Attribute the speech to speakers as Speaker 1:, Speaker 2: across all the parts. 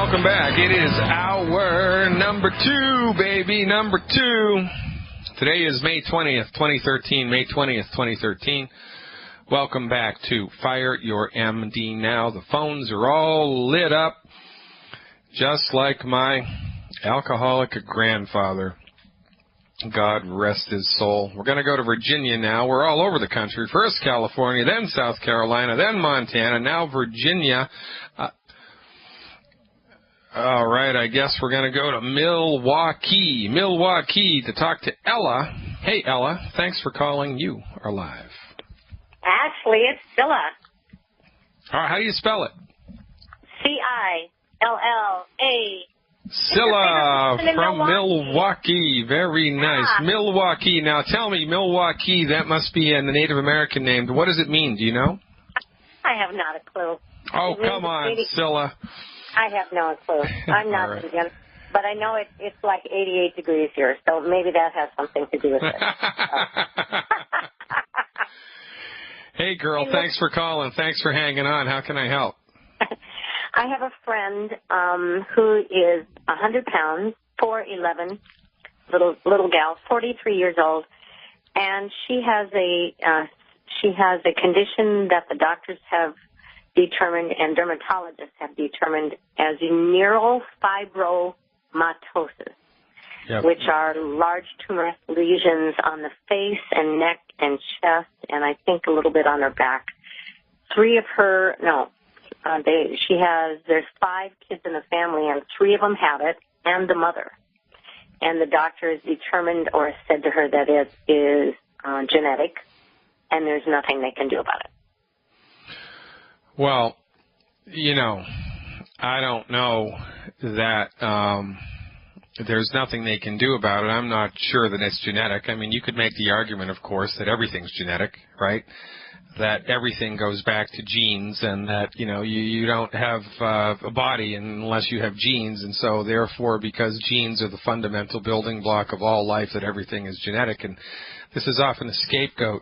Speaker 1: welcome back. It is hour number 2, baby, number 2. Today is May 20th, 2013, May 20th, 2013. Welcome back to Fire Your MD Now. The phones are all lit up, just like my alcoholic grandfather. God rest his soul. We're going to go to Virginia now. We're all over the country. First California, then South Carolina, then Montana, now Virginia. All right, I guess we're going to go to Milwaukee to talk to Ella. Hey, Ella, thanks for calling. You are live.
Speaker 2: Ashley, it's Scylla.
Speaker 1: All right, how do you spell it?
Speaker 2: C-I-L-L-A.
Speaker 1: Scylla from Milwaukee. Very nice. Yeah. Milwaukee. Now, tell me, Milwaukee, that must be a Native American name. What does it mean? Do you know?
Speaker 2: I have not a clue.
Speaker 1: Oh, come on, Scylla.
Speaker 2: I have no clue. I'm not right. Indian. But I know it's like 88 degrees here, so maybe that has something to do with it.
Speaker 1: Hey, girl, thanks for calling. Thanks for hanging on. How can I help?
Speaker 2: I have a friend who is 100 pounds, 4'11", little gal, 43 years old, and she has a condition that the doctors have determined and dermatologists have determined as neurofibromatosis, which are large tumorous lesions on the face and neck and chest, and I think a little bit on her back. There's 5 kids in the family, and 3 of them have it, and the mother. And the doctor has determined or said to her that it is genetic, and there's nothing they can do about it.
Speaker 1: Well, I don't know that there's nothing they can do about it. I'm not sure that it's genetic. I mean, you could make the argument, of course, that everything's genetic, right? That everything goes back to genes, and that, you don't have a body unless you have genes, and so therefore, because genes are the fundamental building block of all life, that everything is genetic. And this is often a scapegoat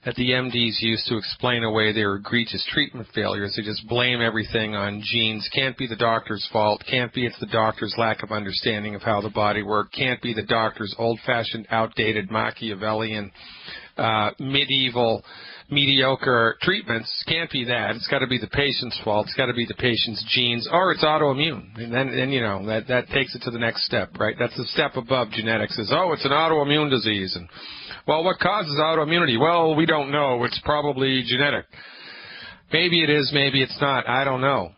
Speaker 1: that the MDs use to explain away their egregious treatment failures. They just blame everything on genes. Can't be the doctor's fault. Can't be it's the doctor's lack of understanding of how the body works. Can't be the doctor's old-fashioned, outdated, Machiavellian, medieval, mediocre treatments. Can't be that. It's got to be the patient's fault. It's got to be the patient's genes, or it's autoimmune. And then that takes it to the next step, right? That's the step above genetics. Is it's an autoimmune disease. And well, what causes autoimmunity? Well, we don't know. It's probably genetic. Maybe it is, maybe it's not. I don't know.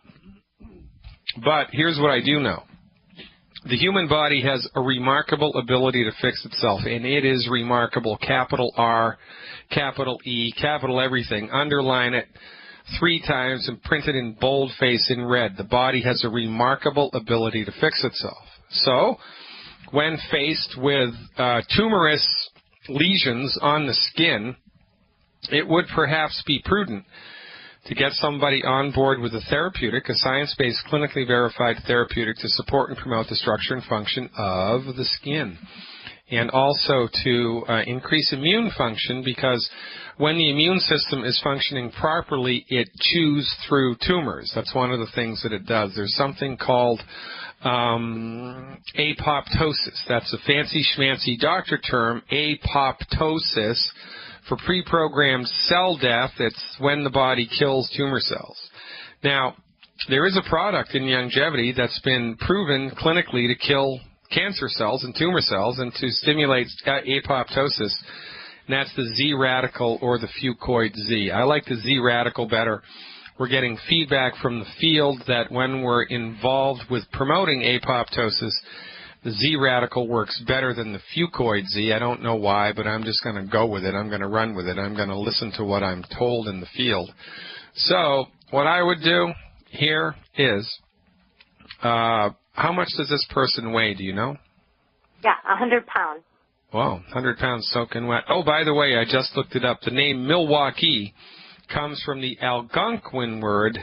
Speaker 1: But here's what I do know. The human body has a remarkable ability to fix itself, and it is remarkable. Capital R, capital E, capital everything. Underline it 3 times and print it in boldface in red. The body has a remarkable ability to fix itself. So, when faced with tumorous lesions on the skin, it would perhaps be prudent to get somebody on board with a therapeutic, a science-based, clinically verified therapeutic to support and promote the structure and function of the skin. And also to increase immune function, because when the immune system is functioning properly, it chews through tumors. That's one of the things that it does. There's something called apoptosis. That's a fancy schmancy doctor term, apoptosis, for pre-programmed cell death. It's when the body kills tumor cells. Now, there is a product in longevity that's been proven clinically to kill cancer cells and tumor cells and to stimulate apoptosis, and that's the Z radical or the fucoid Z. I like the Z radical better. We're getting feedback from the field that when we're involved with promoting apoptosis, the Z radical works better than the fucoid Z. I don't know why, but I'm just going to go with it. I'm going to run with it. I'm going to listen to what I'm told in the field. So what I would do here is, how much does this person weigh? Do you know?
Speaker 2: Yeah, 100 pounds.
Speaker 1: Wow, 100 pounds soaking wet. Oh, by the way, I just looked it up. The name Milwaukee comes from the Algonquin word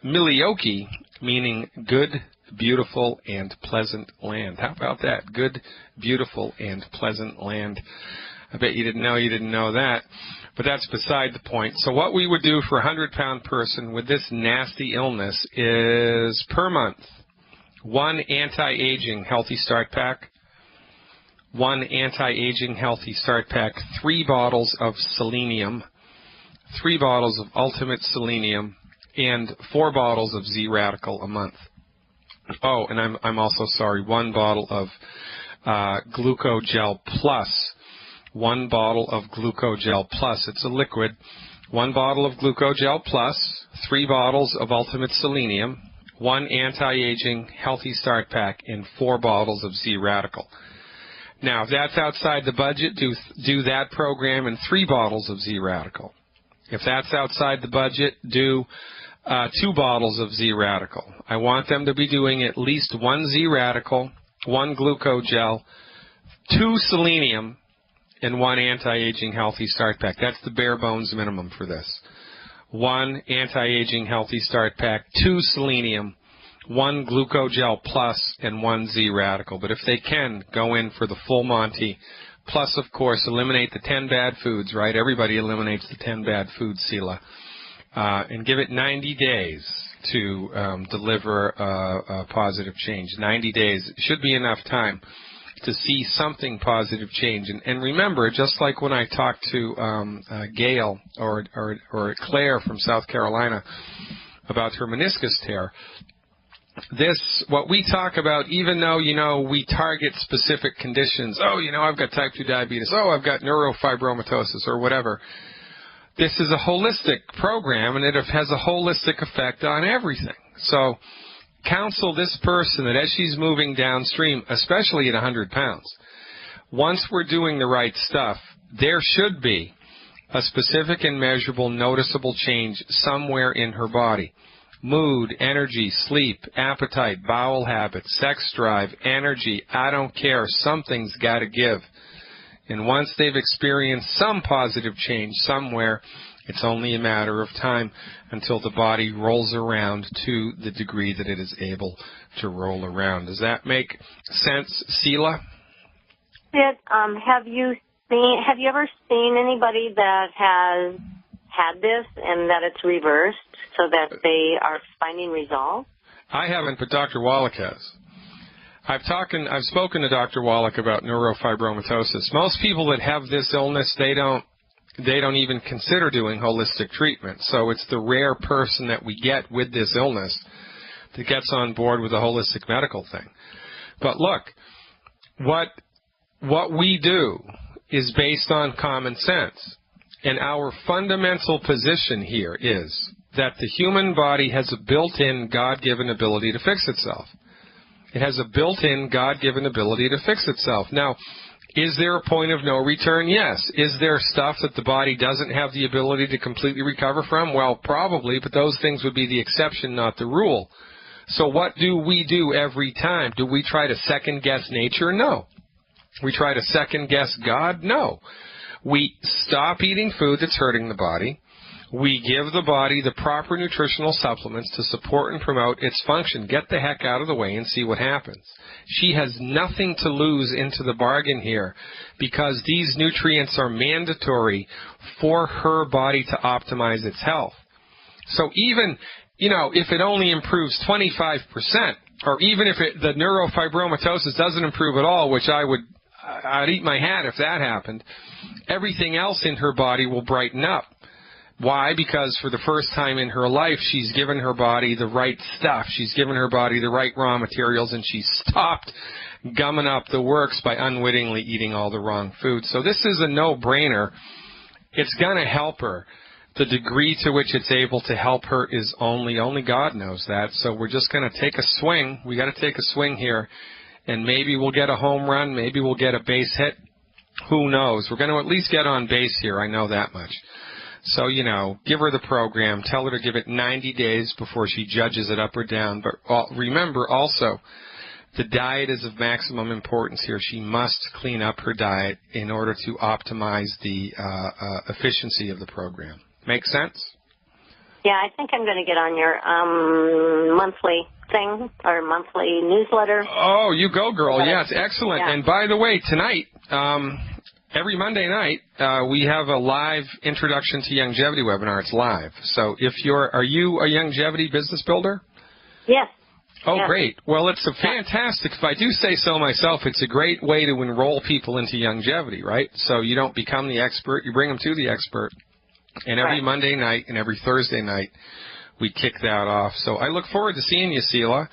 Speaker 1: Milwaukee, meaning good, beautiful, and pleasant land. How about that? Good, beautiful, and pleasant land. I bet you didn't know that. But that's beside the point. So what we would do for a 100-pound person with this nasty illness is per month, 1 anti-aging healthy start pack, 1 anti-aging healthy start pack, 3 bottles of selenium, 3 bottles of ultimate selenium, and 4 bottles of Z-Radical a month. Oh, and I'm also sorry, 1 bottle of Glucogel Plus. 1 bottle of Glucogel Plus. It's a liquid. 1 bottle of Glucogel Plus, 3 bottles of ultimate selenium, 1 anti-aging healthy start pack, and 4 bottles of Z-Radical. Now, if that's outside the budget, do that program and 3 bottles of Z-Radical. If that's outside the budget, do 2 bottles of Z-Radical. I want them to be doing at least 1 Z-Radical, 1 Glucogel, 2 selenium, and 1 anti-aging healthy start pack. That's the bare bones minimum for this. 1 anti-aging healthy start pack, 2 selenium, 1 Glucogel Plus, and 1 Z-Radical. But if they can, go in for the full Monty. Plus, of course, eliminate the 10 bad foods, right? Everybody eliminates the 10 bad foods, Sela. And give it 90 days to deliver a positive change. 90 days should be enough time to see something positive change. And remember, just like when I talked to Gail or Claire from South Carolina about her meniscus tear, what we talk about, even though, we target specific conditions, I've got type 2 diabetes, I've got neurofibromatosis or whatever, this is a holistic program, and it has a holistic effect on everything. So counsel this person that as she's moving downstream, especially at 100 pounds, once we're doing the right stuff, there should be a specific and measurable, noticeable change somewhere in her body. Mood, energy, sleep, appetite, bowel habits, sex drive, energy, I don't care, something's got to give. And once they've experienced some positive change somewhere, it's only a matter of time until the body rolls around to the degree that it is able to roll around. Does that make sense, Sela?
Speaker 2: Have you ever seen anybody that has had this and that it's reversed so that they are finding results?
Speaker 1: I haven't, but Dr. Wallach has. I've spoken to Dr. Wallach about neurofibromatosis. Most people that have this illness, they don't even consider doing holistic treatment. So it's the rare person that we get with this illness that gets on board with a holistic medical thing. But look, what we do is based on common sense. And our fundamental position here is that the human body has a built-in God-given ability to fix itself. It has a built-in God-given ability to fix itself. Now, is there a point of no return? Yes. Is there stuff that the body doesn't have the ability to completely recover from? Well, probably, but those things would be the exception, not the rule. So what do we do every time? Do we try to second-guess nature? No. We try to second-guess God? No. We stop eating food that's hurting the body. We give the body the proper nutritional supplements to support and promote its function. Get the heck out of the way and see what happens. She has nothing to lose into the bargain here because these nutrients are mandatory for her body to optimize its health. So even, if it only improves 25%, or even if the neurofibromatosis doesn't improve at all, which I'd eat my hat if that happened, everything else in her body will brighten up. Why? Because for the first time in her life, she's given her body the right stuff. She's given her body the right raw materials, and she's stopped gumming up the works by unwittingly eating all the wrong food. So this is a no-brainer. It's going to help her. The degree to which it's able to help her is only God knows that. So we're just going to take a swing. We got to take a swing here, and maybe we'll get a home run. Maybe we'll get a base hit. Who knows? We're going to at least get on base here. I know that much. So, give her the program. Tell her to give it 90 days before she judges it up or down. But remember also, the diet is of maximum importance here. She must clean up her diet in order to optimize the efficiency of the program. Make sense?
Speaker 2: Yeah, I think I'm going to get on your monthly thing or monthly newsletter.
Speaker 1: Oh, you go, girl. Yeah, it's excellent. Yeah. And by the way, tonight, every Monday night, we have a live Introduction to Longevity webinar. It's live. So are you a longevity business builder?
Speaker 2: Yes.
Speaker 1: Oh,
Speaker 2: Yeah.
Speaker 1: great. Well, it's a fantastic, if I do say so myself, it's a great way to enroll people into longevity, right? So you don't become the expert, you bring them to the expert. And every
Speaker 2: Right.
Speaker 1: Monday night and every Thursday night, we kick that off. So I look forward to seeing you, Sela.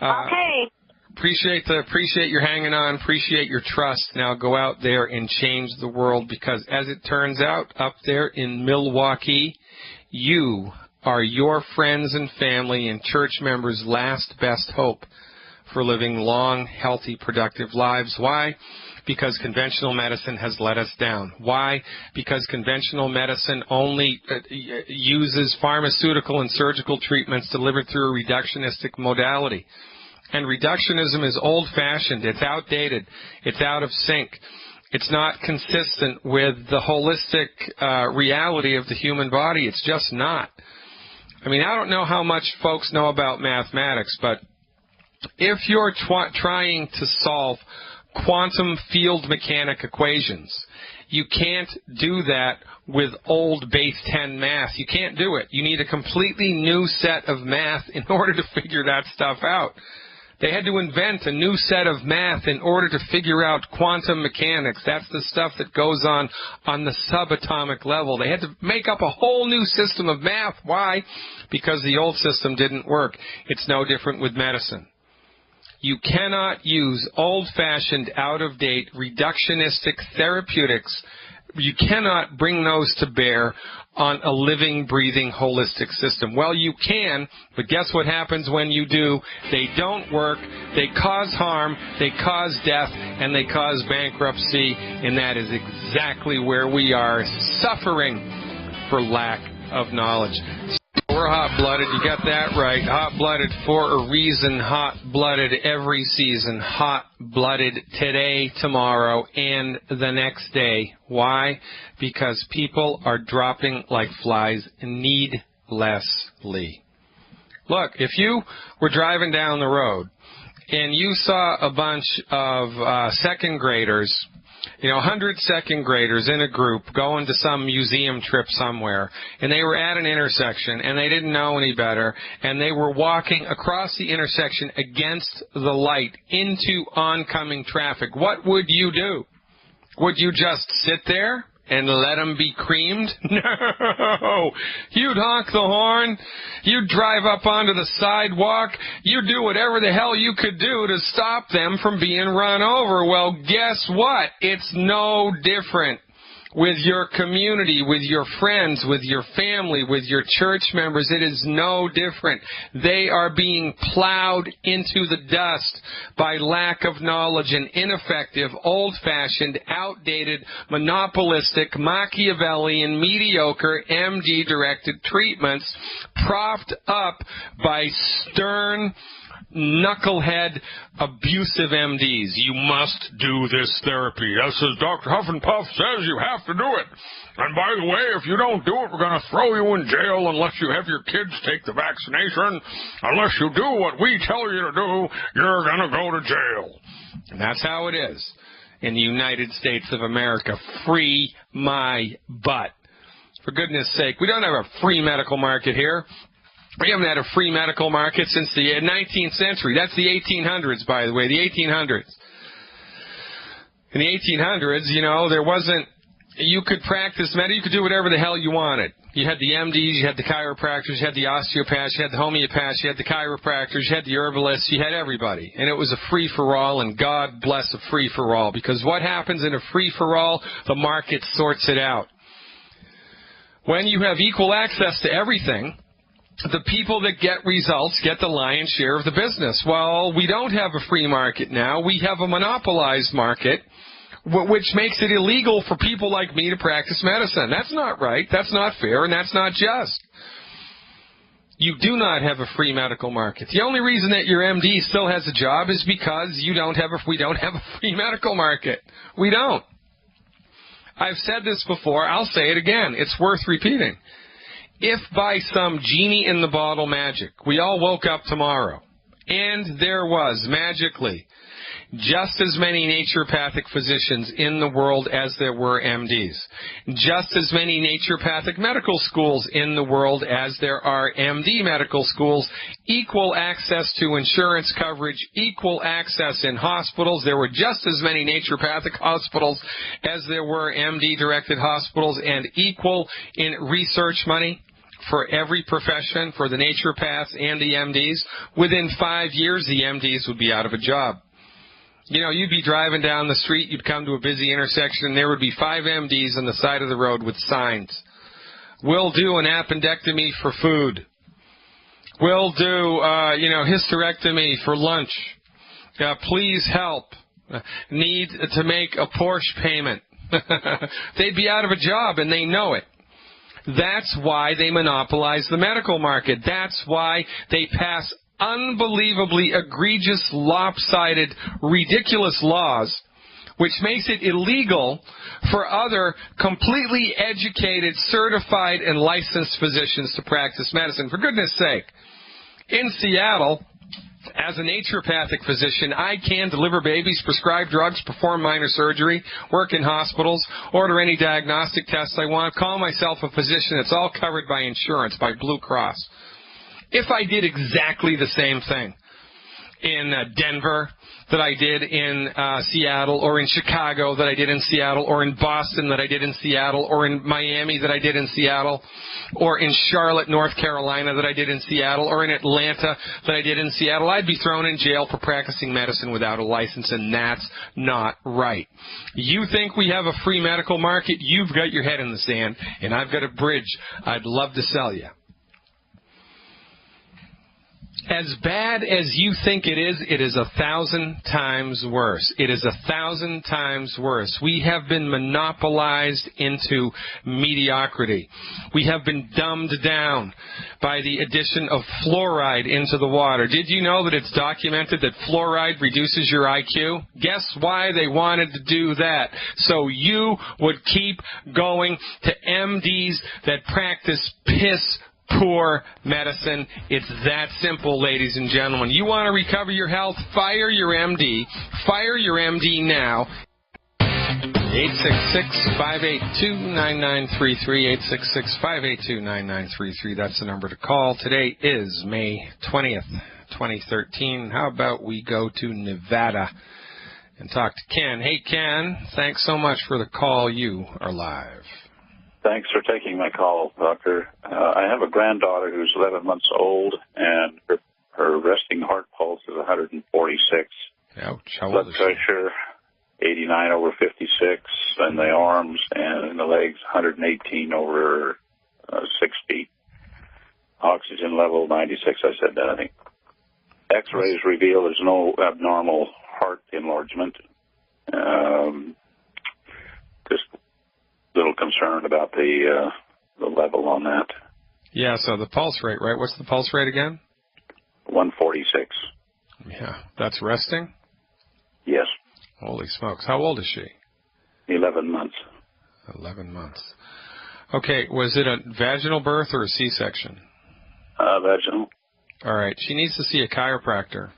Speaker 2: Okay.
Speaker 1: Appreciate your hanging on, appreciate your trust. Now go out there and change the world, because as it turns out, up there in Milwaukee, you are your friends and family and church members' last best hope for living long, healthy, productive lives. Why? Because conventional medicine has let us down. Why? Because conventional medicine only uses pharmaceutical and surgical treatments delivered through a reductionistic modality. And reductionism is old-fashioned. It's outdated. It's out of sync. It's not consistent with the holistic reality of the human body. It's just not. I mean, I don't know how much folks know about mathematics, but if you're trying to solve quantum field mechanic equations, you can't do that with old base 10 math. You can't do it. You need a completely new set of math in order to figure that stuff out. They had to invent a new set of math in order to figure out quantum mechanics. That's the stuff that goes on the subatomic level. They had to make up a whole new system of math. Why? Because the old system didn't work. It's no different with medicine. You cannot use old-fashioned, out-of-date, reductionistic therapeutics. You cannot bring those to bear on a living, breathing, holistic system. Well, you can, but guess what happens when you do? They don't work, they cause harm, they cause death, and they cause bankruptcy, and that is exactly where we are, suffering for lack of knowledge. We're hot-blooded, you got that right. Hot-blooded for a reason, hot-blooded every season, hot-blooded today, tomorrow, and the next day. Why? Because people are dropping like flies needlessly. Look, if you were driving down the road and you saw a bunch of second graders, 100 second graders in a group going to some museum trip somewhere, and they were at an intersection, and they didn't know any better, and they were walking across the intersection against the light into oncoming traffic, what would you do? Would you just sit there and let them be creamed? No! You'd honk the horn. You'd drive up onto the sidewalk. You'd do whatever the hell you could do to stop them from being run over. Well, guess what? It's no different with your community, with your friends, with your family, with your church members. It is no different. They are being plowed into the dust by lack of knowledge and ineffective, old-fashioned, outdated, monopolistic, Machiavellian, mediocre, MD-directed treatments propped up by stern, knucklehead, abusive MDs. You must do this therapy. That's as Dr. Huffenpuff says, you have to do it. And by the way, if you don't do it, we're going to throw you in jail unless you have your kids take the vaccination. Unless you do what we tell you to do, you're going to go to jail. And that's how it is in the United States of America. Free my butt. For goodness sake, we don't have a free medical market here. We haven't had a free medical market since the 19th century. That's the 1800s, by the way, the 1800s. In the 1800s, there wasn't, you could practice medicine, you could do whatever the hell you wanted. You had the MDs, you had the chiropractors, you had the osteopaths, you had the homeopaths, you had the chiropractors, you had the herbalists, you had everybody. And it was a free-for-all, and God bless a free-for-all, because what happens in a free-for-all? The market sorts it out. When you have equal access to everything, the people that get results get the lion's share of the business. Well, we don't have a free market now. We have a monopolized market, which makes it illegal for people like me to practice medicine. That's not right. That's not fair, and that's not just. You do not have a free medical market. The only reason that your MD still has a job is because we don't have a free medical market. We don't. I've said this before. I'll say it again. It's worth repeating. If by some genie in the bottle magic we all woke up tomorrow and there was magically just as many naturopathic physicians in the world as there were MDs. Just as many naturopathic medical schools in the world as there are MD medical schools. Equal access to insurance coverage, equal access in hospitals. There were just as many naturopathic hospitals as there were MD-directed hospitals, and equal in research money for every profession, for the naturopaths and the MDs. Within 5 years, the MDs would be out of a job. You know, you'd be driving down the street, you'd come to a busy intersection, and there would be 5 MDs on the side of the road with signs. We'll do an appendectomy for food. We'll do, hysterectomy for lunch. Please help. Need to make a Porsche payment. They'd be out of a job, and they know it. That's why they monopolize the medical market. That's why they pass unbelievably egregious, lopsided, ridiculous laws, which makes it illegal for other completely educated, certified, and licensed physicians to practice medicine. For goodness sake, in Seattle, as a naturopathic physician, I can deliver babies, prescribe drugs, perform minor surgery, work in hospitals, order any diagnostic tests I want, call myself a physician. It's all covered by insurance, by Blue Cross. If I did exactly the same thing in Denver that I did in Seattle, or in Chicago that I did in Seattle, or in Boston that I did in Seattle, or in Miami that I did in Seattle, or in Charlotte, North Carolina that I did in Seattle, or in Atlanta that I did in Seattle, I'd be thrown in jail for practicing medicine without a license, and that's not right. You think we have a free medical market? You've got your head in the sand, and I've got a bridge I'd love to sell you. As bad as you think it is 1,000 times worse. It is 1,000 times worse. We have been monopolized into mediocrity. We have been dumbed down by the addition of fluoride into the water. Did you know that it's documented that fluoride reduces your IQ? Guess why they wanted to do that? So you would keep going to MDs that practice piss-poor medicine. It's that simple, ladies and gentlemen. You want to recover your health? Fire your MD. Fire your MD now. 866-582-9933. 866-582-9933. That's the number to call. Today is May 20th, 2013. How about we go to Nevada and talk to Ken. Hey, Ken, thanks so much for the call. You are live.
Speaker 3: Thanks for taking my call, Doctor. I have a granddaughter who's 11 months old, and her resting heart pulse is 146.
Speaker 1: Ouch. How old
Speaker 3: Blood
Speaker 1: is she?
Speaker 3: pressure, 89/56, in the arms, and in the legs, 118/60. Oxygen level, 96. I said that, I think. X-rays reveal there's no abnormal heart enlargement. Just a little concerned about the level on that.
Speaker 1: Yeah, so the pulse rate, right? What's the pulse rate again?
Speaker 3: 146.
Speaker 1: Yeah, that's resting?
Speaker 3: Yes.
Speaker 1: Holy smokes. How old is she?
Speaker 3: 11 months.
Speaker 1: 11 months. Okay, was it a vaginal birth or a C-section?
Speaker 3: Vaginal.
Speaker 1: All right, she needs to see a chiropractor.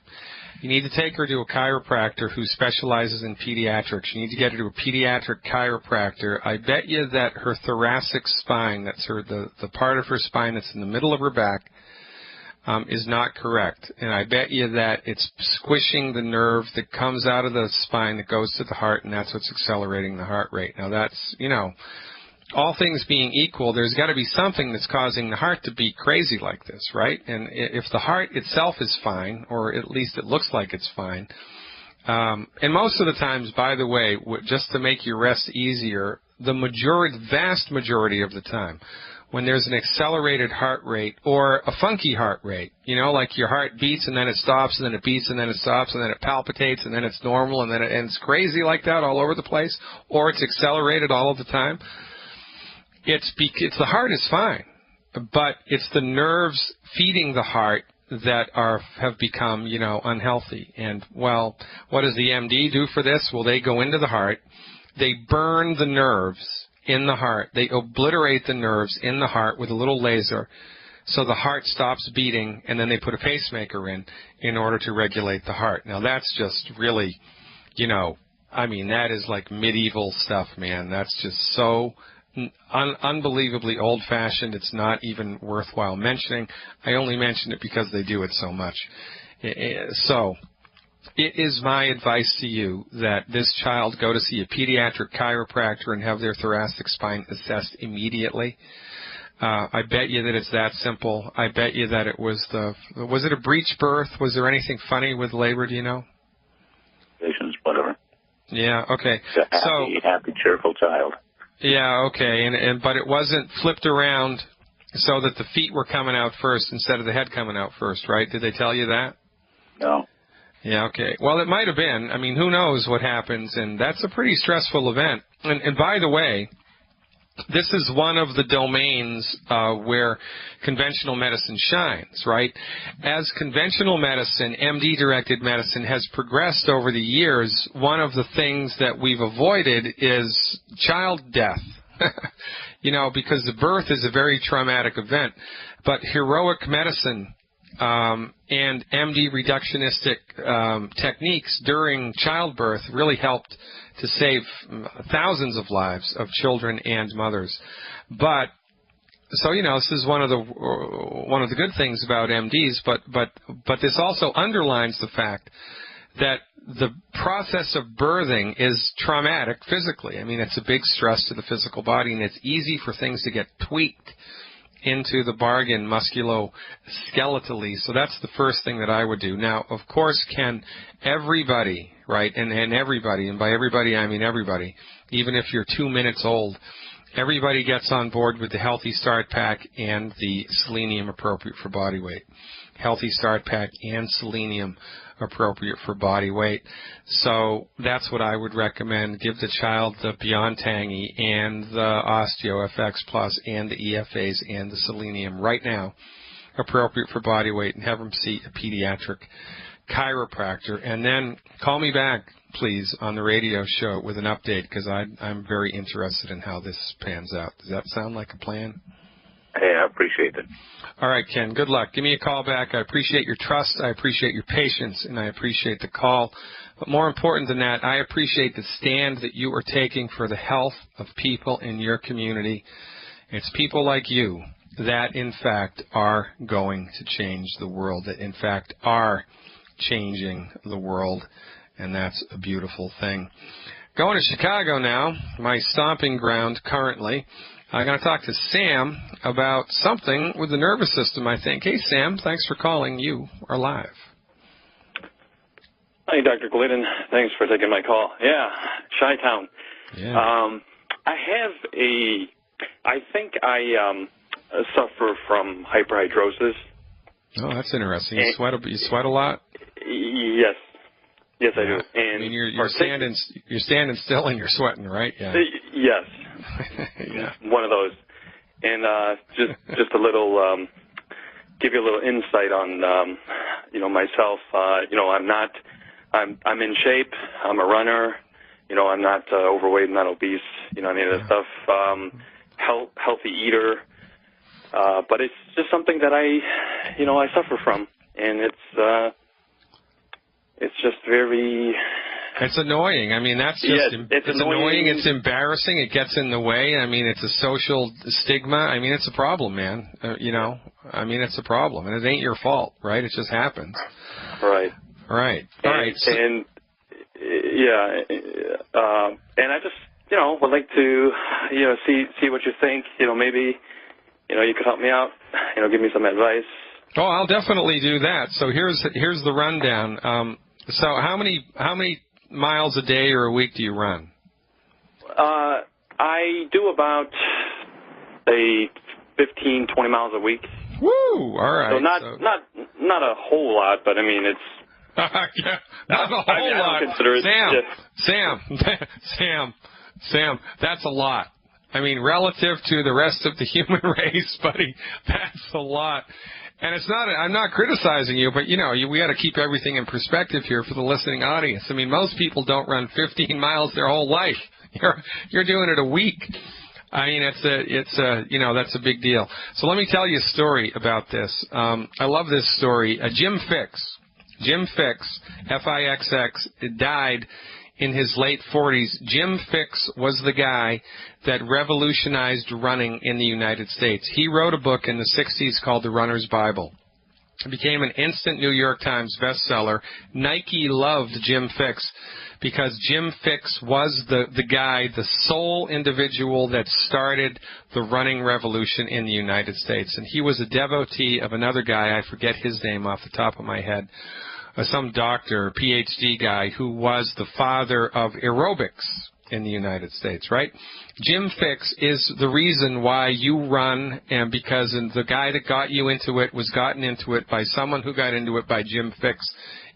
Speaker 1: You need to take her to a chiropractor who specializes in pediatrics. You need to get her to a pediatric chiropractor. I bet you that her thoracic spine, that's the part of her spine that's in the middle of her back, is not correct. And I bet you that it's squishing the nerve that comes out of the spine that goes to the heart, and that's what's accelerating the heart rate. Now that's, all things being equal, there's got to be something that's causing the heart to beat crazy like this, right? And if the heart itself is fine, or at least it looks like it's fine, and most of the times, by the way, just to make your rest easier, the vast majority of the time, when there's an accelerated heart rate or a funky heart rate, like your heart beats and then it stops and then it beats and then it stops and then it palpitates and then it's normal and then it's crazy like that all over the place, or it's accelerated all of the time, it's the heart is fine, but it's the nerves feeding the heart that have become, unhealthy. And, well, what does the MD do for this? Well, they go into the heart. They burn the nerves in the heart. They obliterate the nerves in the heart with a little laser. so the heart stops beating, and then they put a pacemaker in order to regulate the heart. Now, that's just really, you know, I mean, that is like medieval stuff, man. That's just so unbelievably old-fashioned. It's not even worthwhile mentioning. I only mention it because they do it so much. So it is my advice to you that this child go to see a pediatric chiropractor and have their thoracic spine assessed immediately. I bet you that it's that simple. I bet you that it was it a breech birth? Was there anything funny with labor, do you know?
Speaker 3: Whatever.
Speaker 1: Yeah, okay.
Speaker 3: It's a happy, cheerful child.
Speaker 1: Yeah, okay, but it wasn't flipped around so that the feet were coming out first instead of the head coming out first, right? Did they tell you that?
Speaker 3: No.
Speaker 1: Yeah, okay. Well, it might have been. I mean, who knows what happens, and that's a pretty stressful event. And by the way, this is one of the domains where conventional medicine shines, right? As conventional medicine, MD-directed medicine, has progressed over the years, one of the things that we've avoided is child death. You know, because the birth is a very traumatic event. But heroic medicine and MD reductionistic techniques during childbirth really helped to save thousands of lives of children and mothers. But so, you know, this is one of the good things about MDs, but this also underlines the fact that the process of birthing is traumatic physically. I mean, it's a big stress to the physical body, and it's easy for things to get tweaked into the bargain musculoskeletally. So that's the first thing that I would do. Now, of course, can everybody, right, and everybody, and by everybody I mean everybody, even if you're 2 minutes old, everybody gets on board with the Healthy Start Pack and the selenium appropriate for body weight. Healthy Start Pack and selenium appropriate for body weight. So that's what I would recommend. Give the child the Beyond Tangy and the Osteo FX Plus and the EFAs and the selenium right now, appropriate for body weight, and have them see a pediatric chiropractor. And then call me back, please, on the radio show with an update, because I'm very interested in how this pans out. Does that sound like a plan?
Speaker 3: Hey, I appreciate it.
Speaker 1: All right, Ken, good luck. Give me a call back. I appreciate your trust. I appreciate your patience, and I appreciate the call. But more important than that, I appreciate the stand that you are taking for the health of people in your community. It's people like you that, in fact, are going to change the world, that, in fact, are changing the world, and that's a beautiful thing. Going to Chicago now, my stomping ground currently. I'm going to talk to Sam about something with the nervous system, I think. Hey, Sam, thanks for calling. You are live.
Speaker 4: Hi, Dr. Glidden. Thanks for taking my call. Yeah, Chi-Town.
Speaker 1: Yeah.
Speaker 4: I think I suffer from hyperhidrosis.
Speaker 1: Oh, that's interesting. You sweat a lot?
Speaker 4: Yes. Yes, I do. And
Speaker 1: I mean, you're standing still and you're sweating, right? Yeah.
Speaker 4: Yes.
Speaker 1: Yeah.
Speaker 4: One of those. And just a little, give you a little insight on, myself. I'm in shape. I'm a runner. I'm not overweight, not obese. Any of that stuff. Healthy eater. But it's just something that I suffer from, and it's just very.
Speaker 1: It's annoying. I mean, that's just it's annoying. It's embarrassing. It gets in the way. I mean, it's a social stigma. I mean, it's a problem, man. I mean, it's a problem, and it ain't your fault, right? It just happens.
Speaker 4: Right.
Speaker 1: Right. All right.
Speaker 4: And I just would like to see what you think. Maybe you could help me out. Give me some advice.
Speaker 1: Oh, I'll definitely do that. So here's the rundown. So how many miles a day or a week do you run?
Speaker 4: I do about 15, 20 miles a week.
Speaker 1: Woo! All right.
Speaker 4: So not a whole lot, but I mean it's
Speaker 1: yeah, not a whole lot.
Speaker 4: Consider it,
Speaker 1: Sam, that's a lot. I mean, relative to the rest of the human race, buddy, that's a lot. And it's not, I'm not criticizing you, but, we got to keep everything in perspective here for the listening audience. I mean, most people don't run 15 miles their whole life. You're doing it a week. I mean, that's a big deal. So let me tell you a story about this. I love this story. Jim Fixx, F-I-X-X, died in his late 40s. Jim Fixx was the guy that revolutionized running in the United States. He wrote a book in the 60s called The Runner's Bible. It became an instant New York Times bestseller. Nike loved Jim Fixx because Jim Fixx was the guy, the sole individual that started the running revolution in the United States. And he was a devotee of another guy, I forget his name off the top of my head, some doctor, PhD guy, who was the father of aerobics in the United States, right? Jim Fixx is the reason why you run, and because the guy that got you into it was gotten into it by someone who got into it by Jim Fixx.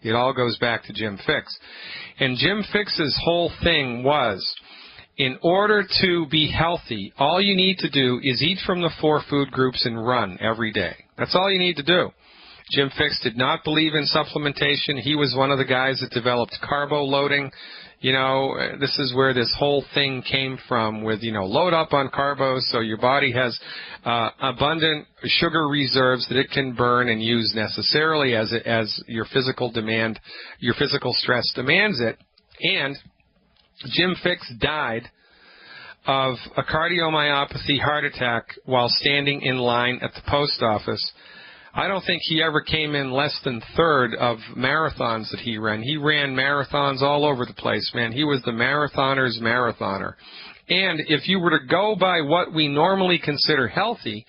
Speaker 1: It all goes back to Jim Fixx. And Jim Fixx's whole thing was, in order to be healthy, all you need to do is eat from the 4 food groups and run every day. That's all you need to do. Jim Fixx did not believe in supplementation. He was one of the guys that developed carbo loading. You know, this is where this whole thing came from with, load up on carbos so your body has abundant sugar reserves that it can burn and use necessarily as your physical stress demands it. And Jim Fixx died of a cardiomyopathy heart attack while standing in line at the post office. I don't think he ever came in less than third of marathons that he ran. He ran marathons all over the place, man. He was the marathoner's marathoner. And if you were to go by what we normally consider healthy,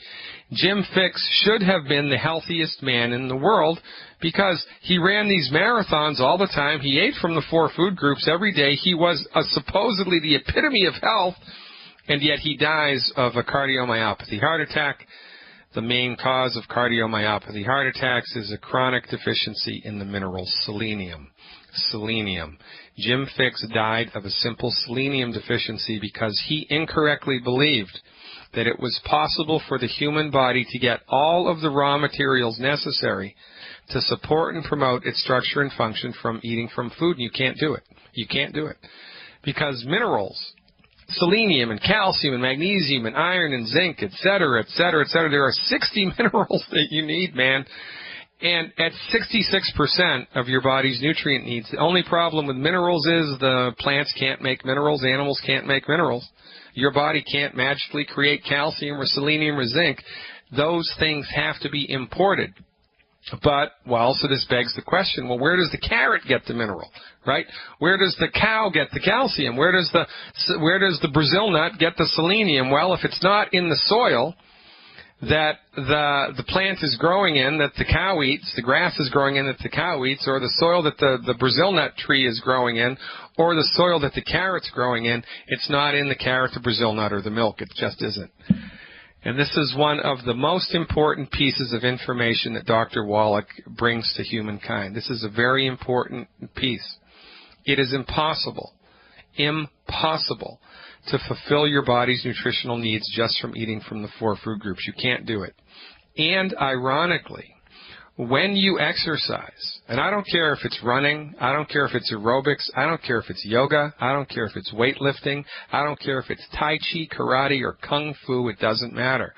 Speaker 1: Jim Fixx should have been the healthiest man in the world because he ran these marathons all the time. He ate from the 4 food groups every day. He was supposedly the epitome of health, and yet he dies of a cardiomyopathy heart attack. The main cause of cardiomyopathy heart attacks is a chronic deficiency in the mineral selenium. Selenium. Jim Fixx died of a simple selenium deficiency because he incorrectly believed that it was possible for the human body to get all of the raw materials necessary to support and promote its structure and function from eating from food. And you can't do it. You can't do it. Because minerals, selenium and calcium and magnesium and iron and zinc, etc., etc., etc. There are 60 minerals that you need, man. And at 66% of your body's nutrient needs, the only problem with minerals is the plants can't make minerals, animals can't make minerals. Your body can't magically create calcium or selenium or zinc. Those things have to be imported. But, so this begs the question, where does the carrot get the mineral, right? Where does the cow get the calcium? Where does the Brazil nut get the selenium? Well, if it's not in the soil that the plant is growing in, that the cow eats, the grass is growing in that the cow eats, or the soil that the Brazil nut tree is growing in, or the soil that the carrot's growing in, it's not in the carrot, the Brazil nut, or the milk. It just isn't. And this is one of the most important pieces of information that Dr. Wallach brings to humankind. This is a very important piece. It is impossible to fulfill your body's nutritional needs just from eating from the 4 food groups. You can't do it. And ironically, when you exercise, and I don't care if it's running, I don't care if it's aerobics, I don't care if it's yoga, I don't care if it's weightlifting, I don't care if it's Tai Chi, karate, or Kung Fu, it doesn't matter.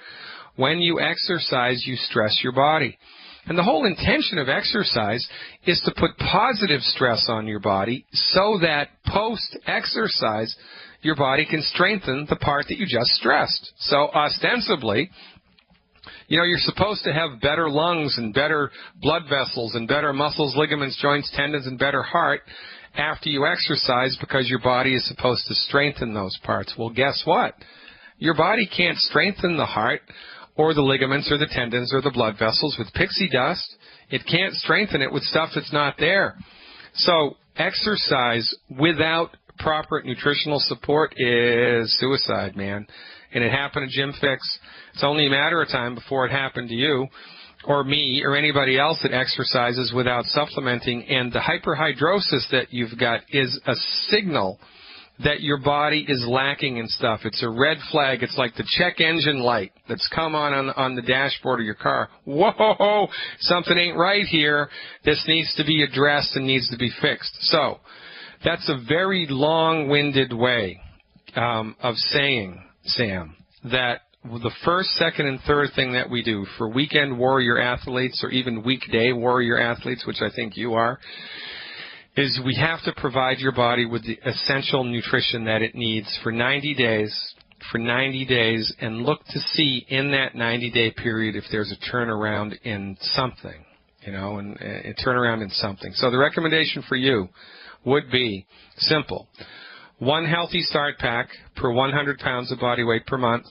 Speaker 1: When you exercise, you stress your body. And the whole intention of exercise is to put positive stress on your body so that post-exercise, your body can strengthen the part that you just stressed. So ostensibly, you're supposed to have better lungs and better blood vessels and better muscles, ligaments, joints, tendons, and better heart after you exercise because your body is supposed to strengthen those parts. Well, guess what? Your body can't strengthen the heart or the ligaments or the tendons or the blood vessels with pixie dust. It can't strengthen it with stuff that's not there. So exercise without proper nutritional support is suicide, man. And it happened to Jim Fixx. It's only a matter of time before it happened to you or me or anybody else that exercises without supplementing. And the hyperhidrosis that you've got is a signal that your body is lacking in stuff. It's a red flag. It's like the check engine light that's come on the dashboard of your car. Whoa, something ain't right here. This needs to be addressed and needs to be fixed. So that's a very long-winded way of saying, Sam, that the first, second, and third thing that we do for weekend warrior athletes or even weekday warrior athletes, which I think you are, is we have to provide your body with the essential nutrition that it needs for 90 days, and look to see in that 90-day period if there's a turnaround in something, and a turnaround in something. So the recommendation for you would be simple. 1 healthy start pack per 100 pounds of body weight per month,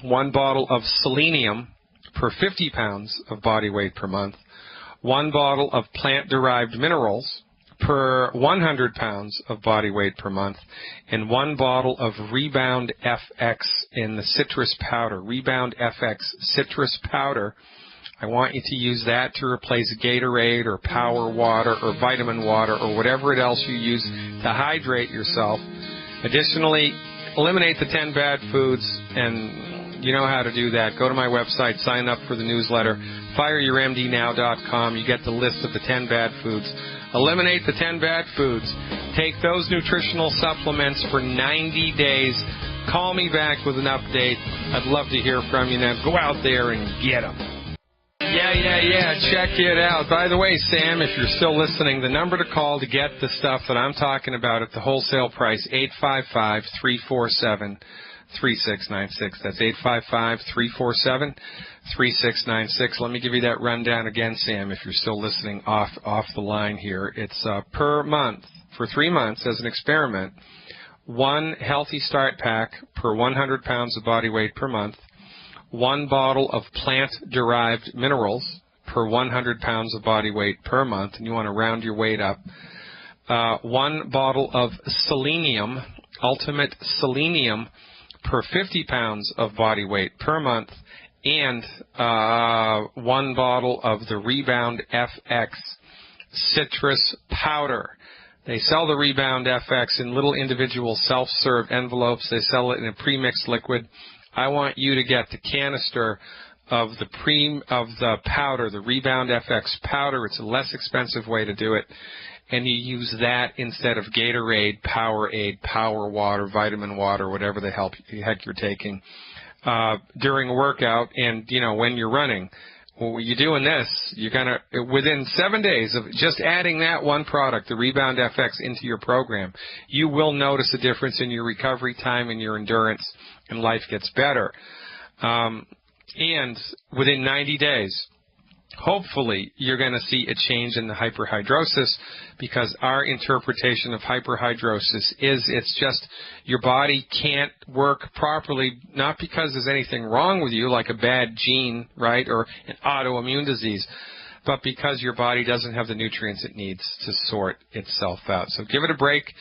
Speaker 1: 1 bottle of selenium per 50 pounds of body weight per month, 1 bottle of plant-derived minerals per 100 pounds of body weight per month, and 1 bottle of Rebound FX in the citrus powder. Rebound FX citrus powder. I want you to use that to replace Gatorade or Power Water or Vitamin Water or whatever else you use to hydrate yourself. Additionally, eliminate the 10 bad foods, and you know how to do that. Go to my website, sign up for the newsletter, fireyourmdnow.com. You get the list of the 10 bad foods. Eliminate the 10 bad foods. Take those nutritional supplements for 90 days. Call me back with an update. I'd love to hear from you. Now go out there and get them. Yeah. Check it out. By the way, Sam, if you're still listening, the number to call to get the stuff that I'm talking about at the wholesale price, 855-347-3696. That's 855-347-3696. Let me give you that rundown again, Sam, if you're still listening off the line here. It's per month, for 3 months as an experiment, 1 healthy start pack per 100 pounds of body weight per month, 1 bottle of plant-derived minerals per 100 pounds of body weight per month, and you want to round your weight up, 1 bottle of selenium, ultimate selenium, per 50 pounds of body weight per month, and 1 bottle of the Rebound FX citrus powder. They sell the Rebound FX in little individual self-serve envelopes. They sell it in a pre-mixed liquid. I want you to get the canister of the powder, the Rebound FX powder. It's a less expensive way to do it. And you use that instead of Gatorade, Powerade, Power Water, Vitamin Water, whatever the heck you're taking during a workout. And, when you're running, when you're doing this, you're going to, within 7 days of just adding that one product, the Rebound FX, into your program, you will notice a difference in your recovery time and your endurance, and life gets better. And within 90 days, hopefully, you're going to see a change in the hyperhidrosis, because our interpretation of hyperhidrosis is it's just your body can't work properly, not because there's anything wrong with you, like a bad gene, right, or an autoimmune disease, but because your body doesn't have the nutrients it needs to sort itself out. So give it a break,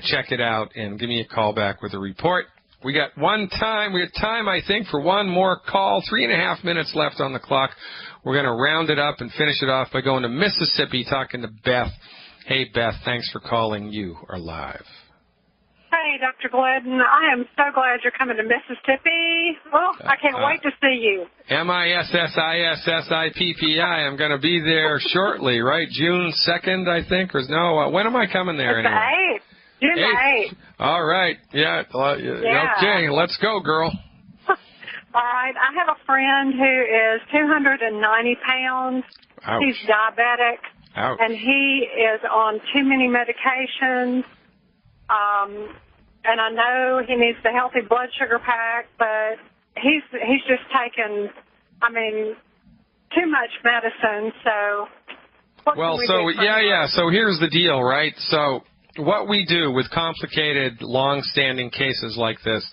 Speaker 1: check it out, and give me a call back with a report. We got time, I think, for one more call. 3.5 minutes left on the clock. We're going to round it up and finish it off by going to Mississippi, talking to Beth. Hey, Beth, thanks for calling. You are live.
Speaker 5: Hey, Dr. Glidden. I am so glad you're coming to Mississippi. Well, I can't wait to see you.
Speaker 1: Mississippi. I'm going to be there shortly, right? June 2nd, I think, or no? When am I coming there anyway?
Speaker 5: The 8th. June 8th.
Speaker 1: All right. Yeah. Okay, let's go, girl.
Speaker 5: All right. I have a friend who is 290 pounds.
Speaker 1: Ouch.
Speaker 5: He's diabetic.
Speaker 1: Ouch.
Speaker 5: And he is on too many medications. And I know he needs the healthy blood sugar pack, but he's just taken, too much medicine. So what can we do?
Speaker 1: So here's the deal, right? So what we do with complicated, long-standing cases like this,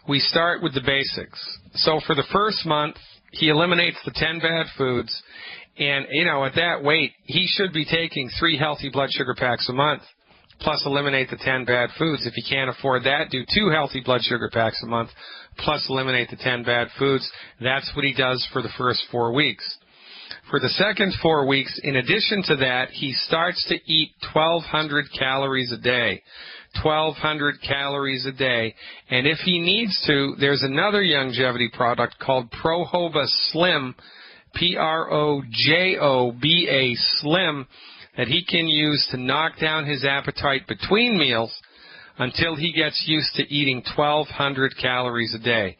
Speaker 1: we start with the basics. So for the first month, he eliminates the 10 bad foods, and, at that weight, he should be taking 3 healthy blood sugar packs a month, plus eliminate the 10 bad foods. If he can't afford that, do 2 healthy blood sugar packs a month, plus eliminate the 10 bad foods. That's what he does for the first 4 weeks. For the second 4 weeks, in addition to that, he starts to eat 1,200 calories a day. 1,200 calories a day. And if he needs to, there's another longevity product called Prohoba Slim, Projoba Slim, that he can use to knock down his appetite between meals, until he gets used to eating 1,200 calories a day.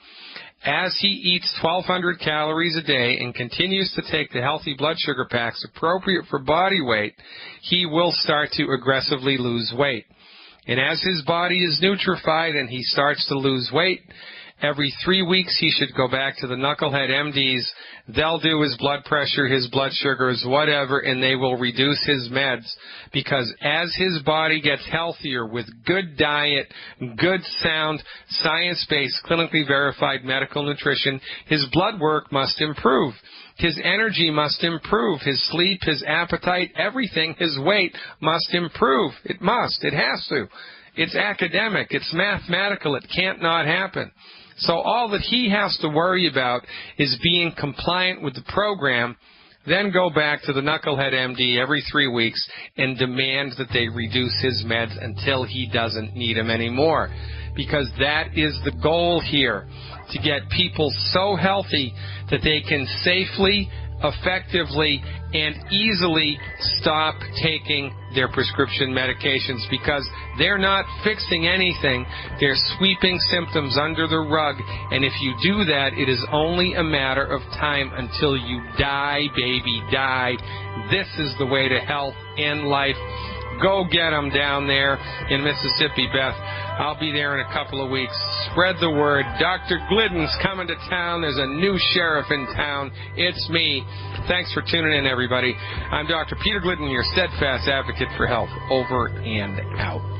Speaker 1: As he eats 1,200 calories a day and continues to take the healthy blood sugar packs appropriate for body weight, he will start to aggressively lose weight. And as his body is nutrified and he starts to lose weight, every 3 weeks he should go back to the knucklehead MDs. They'll do his blood pressure, his blood sugars, whatever, and they will reduce his meds, because as his body gets healthier with good diet, good sound, science-based, clinically verified medical nutrition, his blood work must improve. His energy must improve. His sleep, his appetite, everything, his weight must improve. It must. It has to. It's academic. It's mathematical. It can't not happen. So all that he has to worry about is being compliant with the program, then go back to the knucklehead MD every 3 weeks and demand that they reduce his meds until he doesn't need them anymore. Because that is the goal here, to get people so healthy that they can safely, effectively, and easily stop taking their prescription medications, because they're not fixing anything. They're sweeping symptoms under the rug, and if you do that, it is only a matter of time until you die, baby, die. This is the way to health and life. Go get them down there in Mississippi, Beth. I'll be there in a couple of weeks. Spread the word. Dr. Glidden's coming to town. There's a new sheriff in town. It's me. Thanks for tuning in, everybody. I'm Dr. Peter Glidden, your steadfast advocate for health. Over and out.